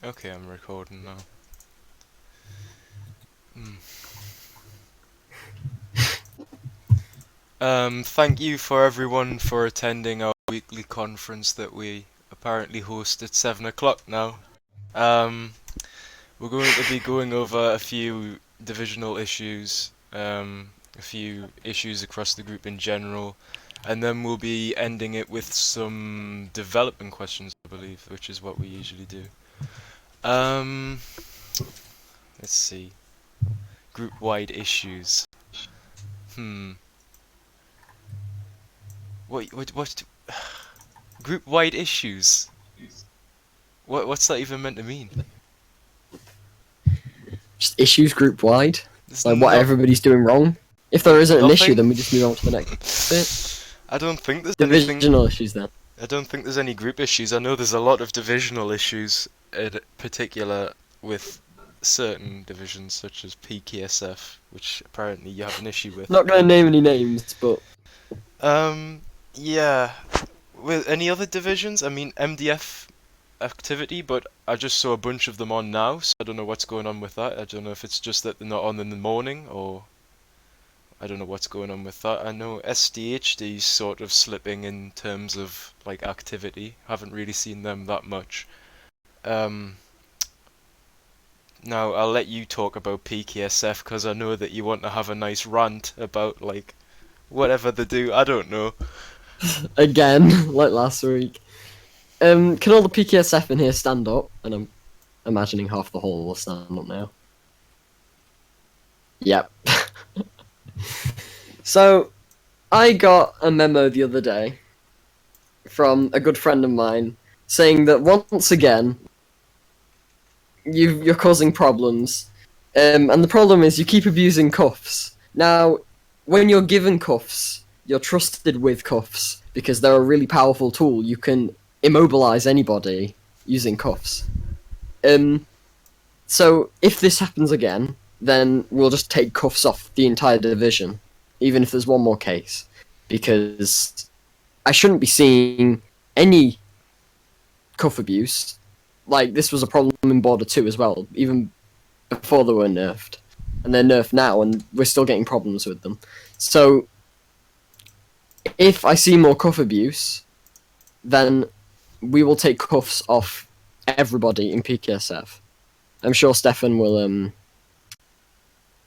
Okay, I'm recording now. Thank you for everyone for attending our weekly conference that we apparently host at 7 o'clock now. We're going to be going over a few divisional issues, a few issues across the group in general, and then we'll be ending it with some development questions, I believe, which is what we usually do. Um, let's see. Group-wide issues. Hmm. What? Group-wide issues? What's that even meant to mean? Just issues group wide, There's like what everybody's doing wrong. If there isn't an issue, nothing? then we just move on to the next bit. I don't think there's anything. Divisional issues then. I don't think there's any group issues. I know there's a lot of divisional issues, in particular with certain divisions such as PKSF, which apparently you have an issue with. Not gonna name any names, but Yeah. With any other divisions? I mean, MDF activity, but I just saw a bunch of them on now, so I don't know what's going on with that. I don't know if it's just that they're not on in the morning, or I don't know what's going on with that. I know SDHD's sort of slipping in terms of like activity. Haven't really seen them that much. Um, Now I'll let you talk about PKSF because I know that you want to have a nice rant about like whatever they do. I don't know. again, like last week. Can all the PKSF in here stand up? And I'm imagining half the hall will stand up now. Yep. So, I got a memo the other day from a good friend of mine saying that once again, you're causing problems. And the problem is you keep abusing cuffs. Now, when you're given cuffs, you're trusted with cuffs because they're a really powerful tool. You can immobilize anybody using cuffs. So if this happens again, then we'll just take cuffs off the entire division, even if there's one more case, because I shouldn't be seeing any cuff abuse. Like, this was a problem in Border 2 as well, even before they were nerfed. And they're nerfed now, and we're still getting problems with them. So, if I see more cuff abuse, then we will take cuffs off everybody in PKSF. I'm sure Stefan will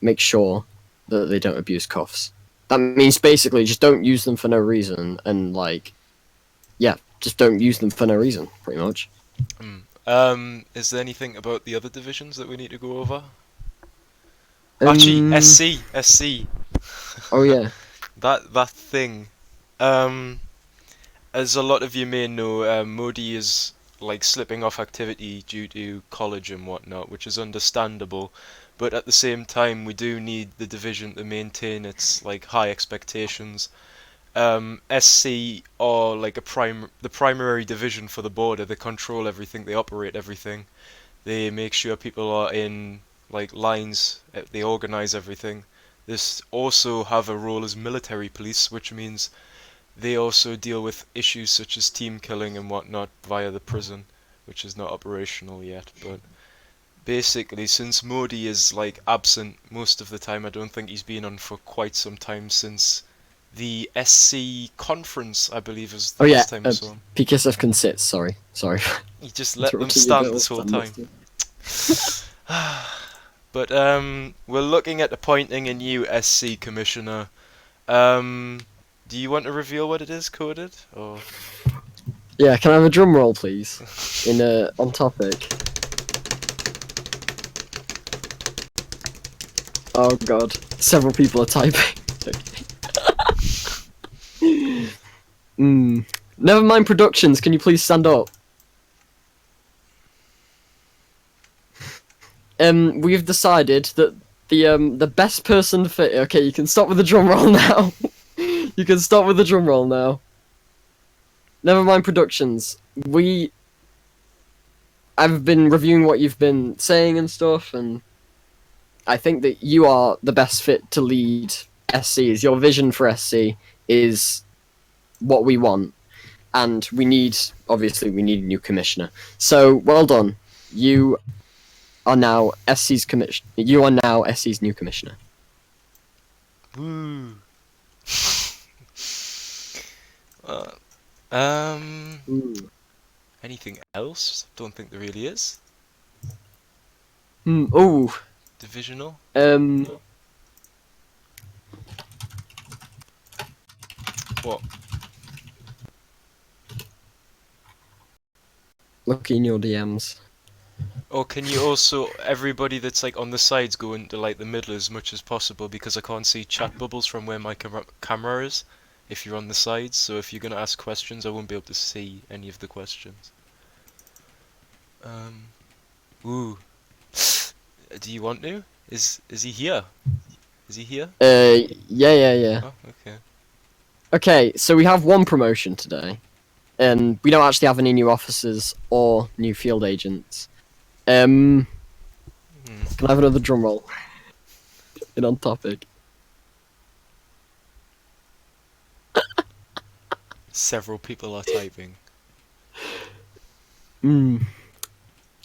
make sure that they don't abuse cuffs. That means basically just don't use them for no reason, and like, yeah, just don't use them for no reason, pretty much. Is there anything about the other divisions that we need to go over? Actually, SC. Oh yeah. That thing. As a lot of you may know, Modi is like slipping off activity due to college and whatnot, which is understandable. But at the same time, we do need the division to maintain its like high expectations. SC are like the primary division for the border. They control everything, they operate everything. They make sure people are in like lines, they organize everything. They also have a role as military police, which means they also deal with issues such as team killing and whatnot via the prison, which is not operational yet. But basically, since Modi is like absent most of the time, I don't think he's been on for quite some time since the SC conference, I believe, is the last time I saw him. PKSF can sit. Sorry. He just let them stand this whole time. But we're looking at appointing a new SC commissioner. Do you want to reveal what it is, Coded? Or yeah, can I have a drum roll, please? On topic. Oh god, several people are typing. Never mind Productions, can you please stand up? We've decided that the best person for... Okay, you can stop with the drum roll now. You can stop with the drum roll now. Never mind Productions. I've been reviewing what you've been saying and stuff, and I think that you are the best fit to lead SCs. Your vision for SC is what we want, and obviously we need a new commissioner. So, well done. you are now SC's commission. You are now SC's new commissioner. Woo. uh, um. Ooh. Anything else? Don't think there really is. Oh. Divisional. What? Look in your DMs. Or can you also, everybody that's like on the sides, go into like the middle as much as possible, because I can't see chat bubbles from where my camera is if you're on the sides, so if you're gonna ask questions I won't be able to see any of the questions. Ooh. Do you want to? Is he here? Is he here? Yeah. Oh, okay. Okay, so we have one promotion today, and we don't actually have any new officers or new field agents. Can I have another drum roll? In on topic. Several people are typing.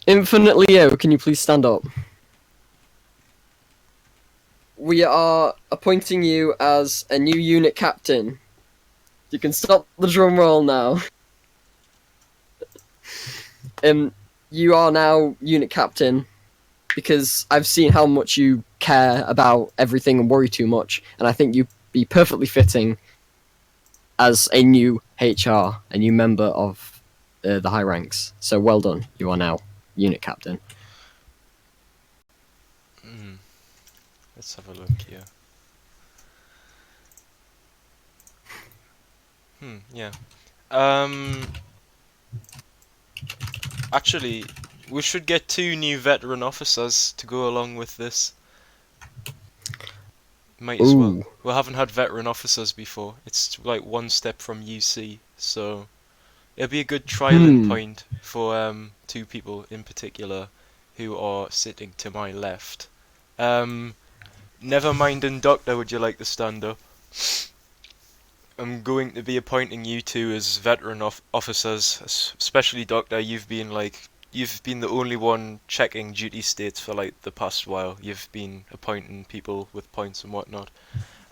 Infinite Leo, can you please stand up? We are appointing you as a new unit captain. You can stop the drum roll now. You are now unit captain because I've seen how much you care about everything and worry too much, and I think you'd be perfectly fitting as a new HR, a new member of the high ranks. So well done, you are now unit captain. Let's have a look here. Yeah. Actually, we should get 2 new veteran officers to go along with this. Might as well. We haven't had veteran officers before. It's like one step from UC, so it'll be a good trialing point for 2 people in particular who are sitting to my left. Nevermind and Doctor, would you like to stand up? I'm going to be appointing you 2 as veteran officers, especially Doctor. You've been the only one checking duty states for like the past while. You've been appointing people with points and whatnot.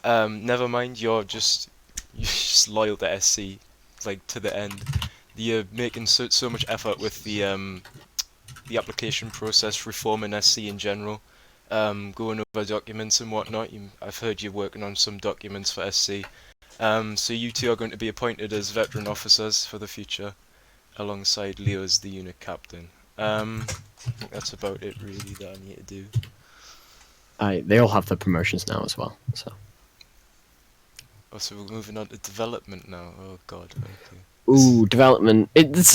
Never mind, you're just loyal to SC, like to the end. You're making so much effort with the application process, reforming SC in general, going over documents and whatnot. I've heard you're working on some documents for SC. So you 2 are going to be appointed as veteran officers for the future, alongside Leo as the unit captain. I think that's about it really that I need to do. They all have their promotions now as well. So we're moving on to development now. Oh god. Okay. Ooh, development. It's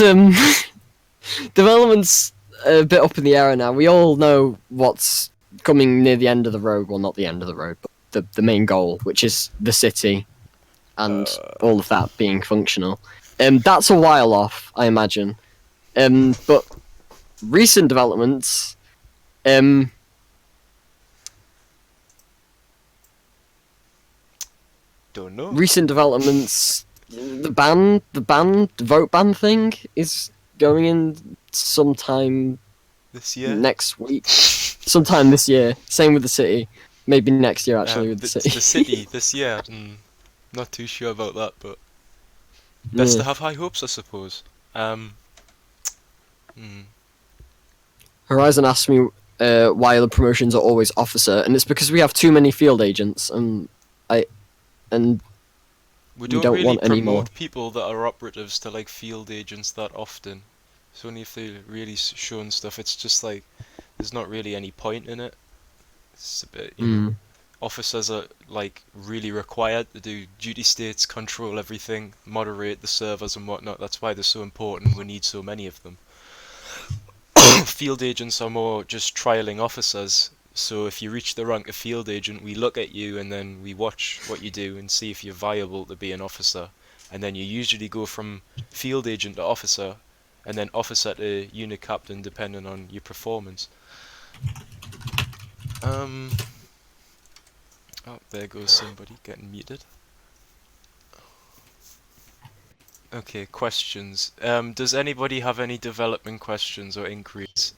development's a bit up in the air now. We all know what's coming near the end of the road. Well, not the end of the road, but the main goal, which is the city, and all of that being functional. That's a while off, I imagine. But recent developments. Don't know. Recent developments. The vote ban thing is going in sometime this year. Next week. Sometime this year. Same with the city. Maybe next year actually with the city. The city this year. Not too sure about that, but best to have high hopes, I suppose. Horizon asked me why the promotions are always officer, and it's because we have too many field agents, and we don't really want any more promote people that are operatives to like field agents that often. It's only if they're really showing stuff. It's just like there's not really any point in it. It's a bit, you know, officers are like really required to do duty states, control everything, moderate the servers and whatnot. That's why they're so important. We need so many of them. Field agents are more just trialing officers. So if you reach the rank of field agent, we look at you and then we watch what you do and see if you're viable to be an officer. And then you usually go from field agent to officer, and then officer to unit captain depending on your performance. Oh, there goes somebody getting muted. Okay, questions. Does anybody have any development questions or inquiries?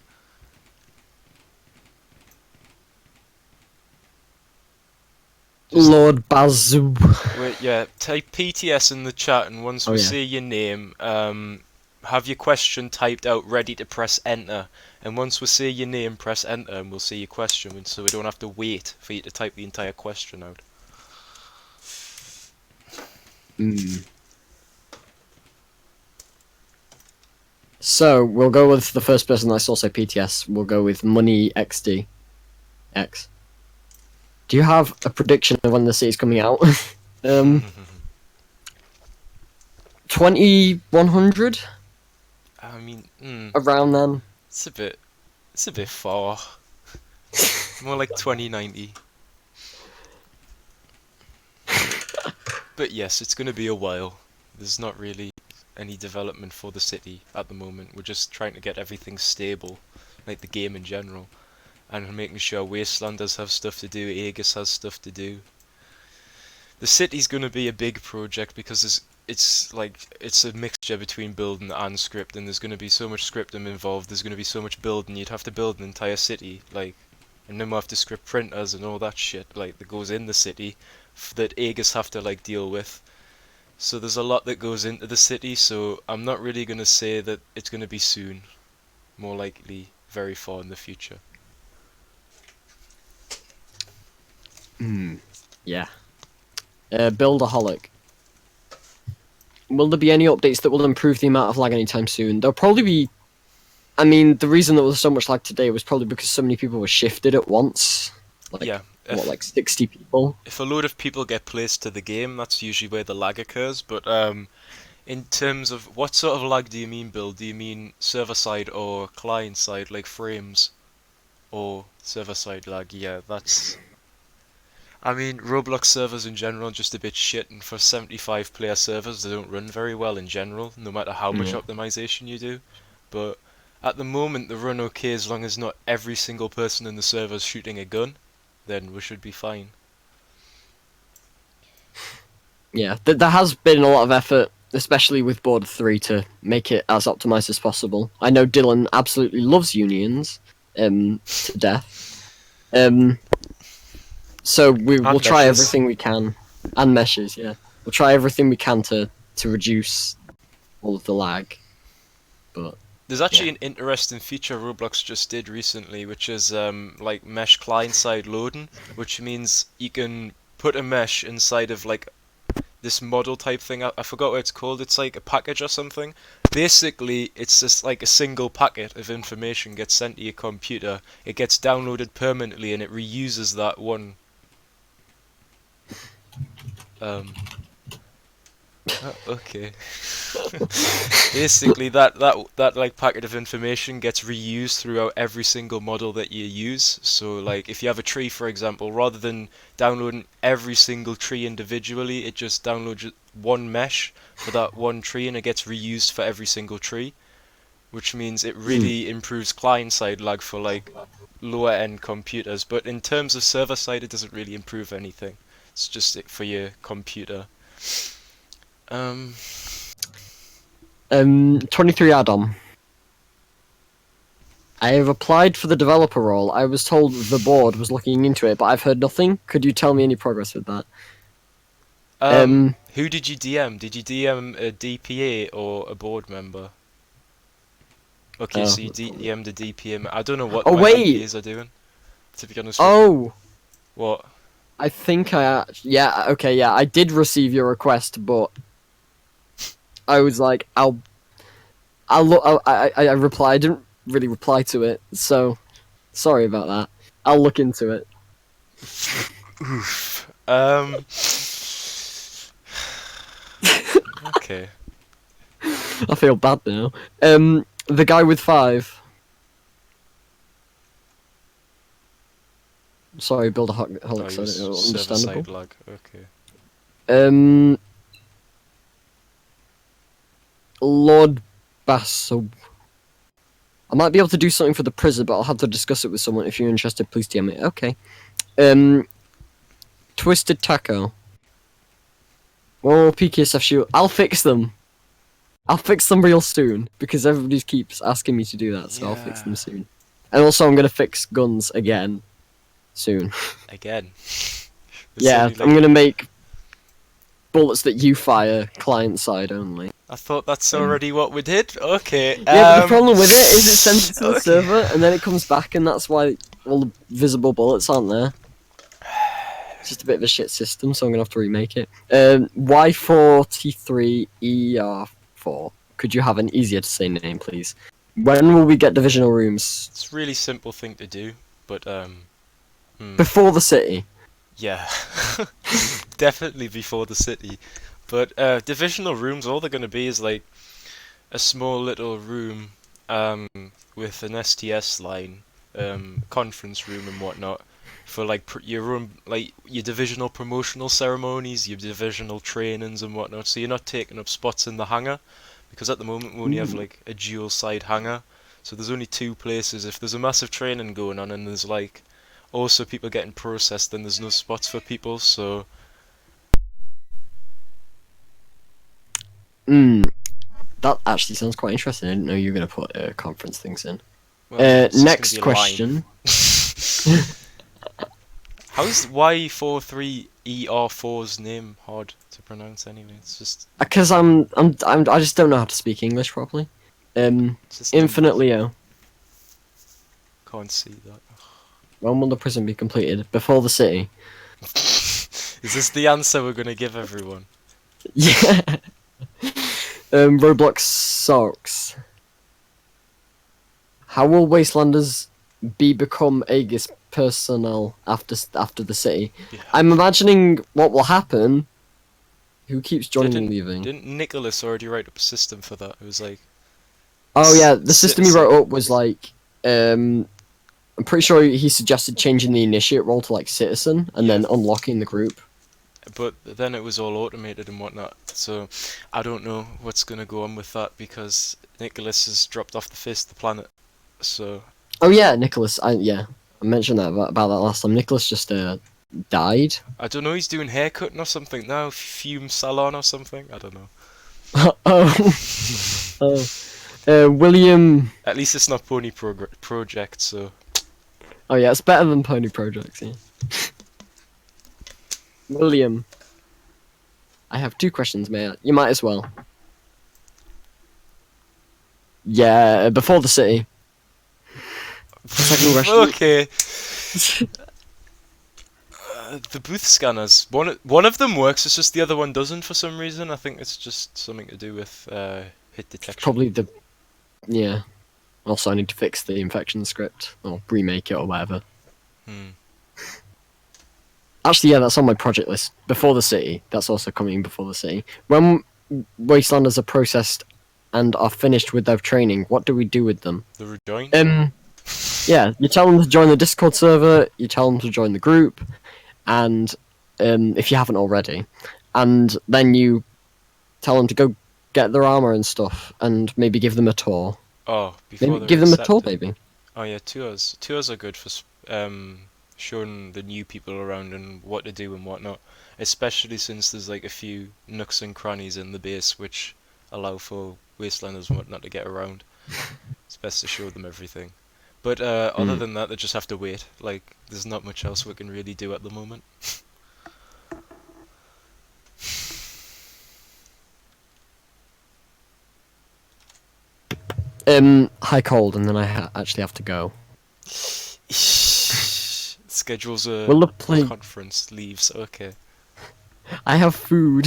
Just Lord Bazoo. wait, yeah. Type PTS in the chat, and once Oh we yeah. say your name, have your question typed out, ready to press enter. And once we say your name, press enter, and we'll see your question, so we don't have to wait for you to type the entire question out. Hmm. So we'll go with the first person I saw say PTS. We'll go with Money XD X. Do you have a prediction of when the city's coming out? 2100 I mean, around then. it's a bit far. More like 2090. But yes, it's going to be a while. There's not really any development for the city at the moment. We're just trying to get everything stable, like the game in general, and making sure Wastelanders have stuff to do, AEGIS has stuff to do. The city's going to be a big project because it's a mixture between building and scripting. There's going to be so much scripting involved. There's going to be so much building. You'd have to build an entire city, like, and then we'll have to script printers and all that shit, like, that goes in the city that AEGIS have to like deal with. So there's a lot that goes into the city. So I'm not really going to say that it's going to be soon. More likely, very far in the future. Yeah. Buildaholic. Will there be any updates that will improve the amount of lag anytime soon? There'll probably be. I mean, the reason there was so much lag today was probably because so many people were shifted at once. Like, Yeah. what, like 60 people? If a load of people get placed to the game, that's usually where the lag occurs. But in terms of what sort of lag do you mean, Bill? Do you mean server side or client side, like frames, or server side lag? Yeah, that's. I mean, Roblox servers in general are just a bit shit, and for 75 player servers, they don't run very well in general, no matter how much Yeah. optimization you do. But at the moment, they run okay as long as not every single person in the server is shooting a gun. Then we should be fine. Yeah, there has been a lot of effort, especially with Border 3, to make it as optimized as possible. I know Dylan absolutely loves unions to death. So we'll try meshes. everything we can. And meshes, yeah. We'll try everything we can to reduce all of the lag. But There's actually an interesting feature Roblox just did recently, which is like mesh client-side loading, which means you can put a mesh inside of like this model type thing. I forgot what it's called. It's like a package or something. Basically, it's just like a single packet of information gets sent to your computer. It gets downloaded permanently, and it reuses that one. Okay. Basically, that like packet of information gets reused throughout every single model that you use. So, like, if you have a tree, for example, rather than downloading every single tree individually, it just downloads one mesh for that one tree, and it gets reused for every single tree. Which means it really improves client-side lag for like lower-end computers. But in terms of server-side, it doesn't really improve anything. It's just for your computer. 23 add-on. I have applied for the developer role. I was told the board was looking into it, but I've heard nothing. Could you tell me any progress with that? Who did you DM? Did you DM a DPA or a board member? Okay, so you DM'd a DPA. I don't know what my DPAs are doing, to be honest with you. What? I think yeah, okay, yeah, I did receive your request, but I was like, I replied. I didn't really reply to it, so sorry about that. I'll look into it. Oof. Okay. I feel bad now. The guy with 5. Sorry, build a holic, so understandable. Server-side lag. Okay. Lord Basso. I might be able to do something for the prison, but I'll have to discuss it with someone. If you're interested, please DM me. Okay. Twisted Taco. Oh, PKSF shoot. I'll fix them. I'll fix them real soon, because everybody keeps asking me to do that, so I'll fix them soon. And also, I'm gonna fix guns again. Soon. Again. It's Yeah, only I'm like gonna make bullets that you fire client side only. I thought that's already what we did. Okay. Yeah, but the problem with it is it sends it to the Okay. server and then it comes back, and that's why all the visible bullets aren't there. It's just a bit of a shit system, so I'm gonna have to remake it. Y43ER4. Could you have an easier to say name, please? When will we get divisional rooms? It's a really simple thing to do, but Before the city. yeah, definitely before the city. But divisional rooms, all they're going to be is like a small little room with an STS line, conference room and whatnot for like your own, like your divisional promotional ceremonies, your divisional trainings and whatnot. So you're not taking up spots in the hangar, because at the moment we only have Ooh. like a dual side hangar. So there's only two places. If there's a massive training going on and there's like also people getting processed, then there's no spots for people. So That actually sounds quite interesting. I didn't know you were going to put conference things in. well, it's just Next gonna be a line. question. How's Y43ER4's name hard to pronounce anyway? It's just Because I just don't know how to speak English properly. it's just Infinite Leo. can't see that. When will the prison be completed? Before the city. Is this the answer we're gonna give everyone? Yeah. Roblox socks. How will Wastelanders become AEGIS personnel after the city? Yeah. I'm imagining what will happen. Who keeps joining and leaving? Didn't Nicholas already write up a system for that? It was like Oh yeah, the system he citizen. wrote up was like, I'm pretty sure he suggested changing the initiate role to like citizen and then unlocking the group. But then it was all automated and whatnot. So I don't know what's gonna go on with that because Nicholas has dropped off the face of the planet. So Oh yeah, Nicholas. I mentioned that about that last time. Nicholas just died. I don't know. He's doing haircutting or something now, fume salon or something. I don't know. Oh, William. At least it's not Pony Project. So Oh yeah, it's better than Pony Projects. Yeah. William. I have two questions, mate. You might as well. Yeah, before the city. Second question. Okay. The booth scanners. One of them works. It's just the other one doesn't for some reason. I think it's just something to do with hit detection. Probably the. Yeah. Also, I need to fix the infection script or remake it or whatever. Actually, yeah, that's on my project list. Before the city. That's also coming before the city. When Wastelanders are processed and are finished with their training, what do we do with them? The rejoin. Yeah, you tell them to join the Discord server. You tell them to join the group, and if you haven't already, and then you tell them to go get their armor and stuff, and maybe give them a tour. Oh, before Maybe they're give them a tour, accepted. maybe. Oh yeah, tours. Tours are good for showing the new people around and what to do and whatnot. Especially since there's like a few nooks and crannies in the base which allow for wastelanders and whatnot to get around. It's best to show them everything. But other than that, they just have to wait. Like, there's not much else we can really do at the moment. Hi, cold, and then I actually have to go. Schedules a Will the play? conference, leaves, okay. I have food.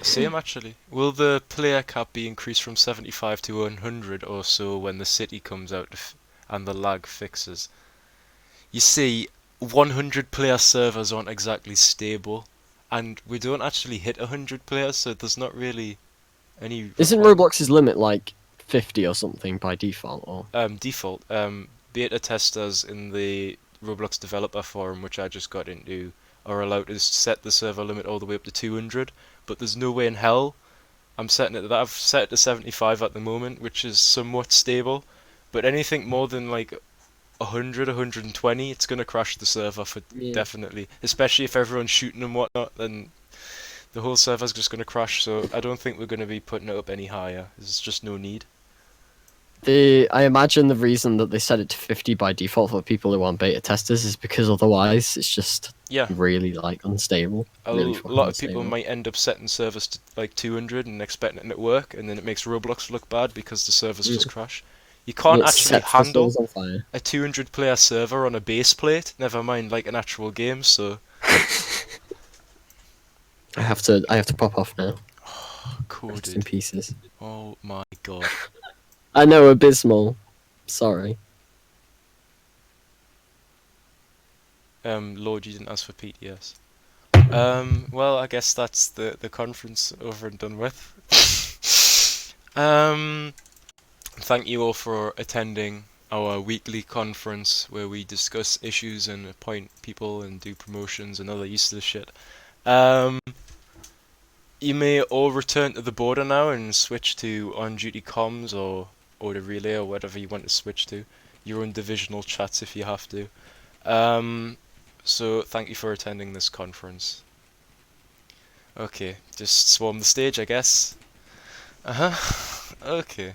Same actually. Will the player cap be increased from 75 to 100 or so when the city comes out and the lag fixes? You see, 100 player servers aren't exactly stable, and we don't actually hit 100 players, so there's not really any Isn't requirement. Roblox's limit like 50 or something by default? Or Default. Beta testers in the Roblox developer forum, which I just got into, are allowed to set the server limit all the way up to 200, but there's no way in hell I'm setting it to that. I've set it to 75 at the moment, which is somewhat stable, but anything more than like 100, 120, it's gonna crash the server for definitely. Especially if everyone's shooting and whatnot, then the whole server's just gonna crash. So I don't think we're gonna be putting it up any higher. There's just no need. I imagine the reason that they set it to 50 by default for people who aren't beta testers is because otherwise it's just Yeah, really like unstable, a really fucking lot of people unstable. might end up setting servers to like 200 and expecting it to work, and then it makes Roblox look bad because the servers just Mm. crash. You And can't it actually sets the handle souls on fire. a 200 player server on a base plate, never mind like an actual game, so I have to pop off now. Rest in coded. pieces. Oh my god. I know, abysmal. Sorry. Lord, you didn't ask for PTS. Well, I guess that's the conference over and done with. Thank you all for attending our weekly conference where we discuss issues and appoint people and do promotions and other useless shit. Um, you may all return to the border now and switch to on-duty comms or the relay or whatever you want to switch to. Your own divisional chats if you have to. Um, so thank you for attending this conference. Okay, just swarm the stage, I guess. Uh-huh. Okay.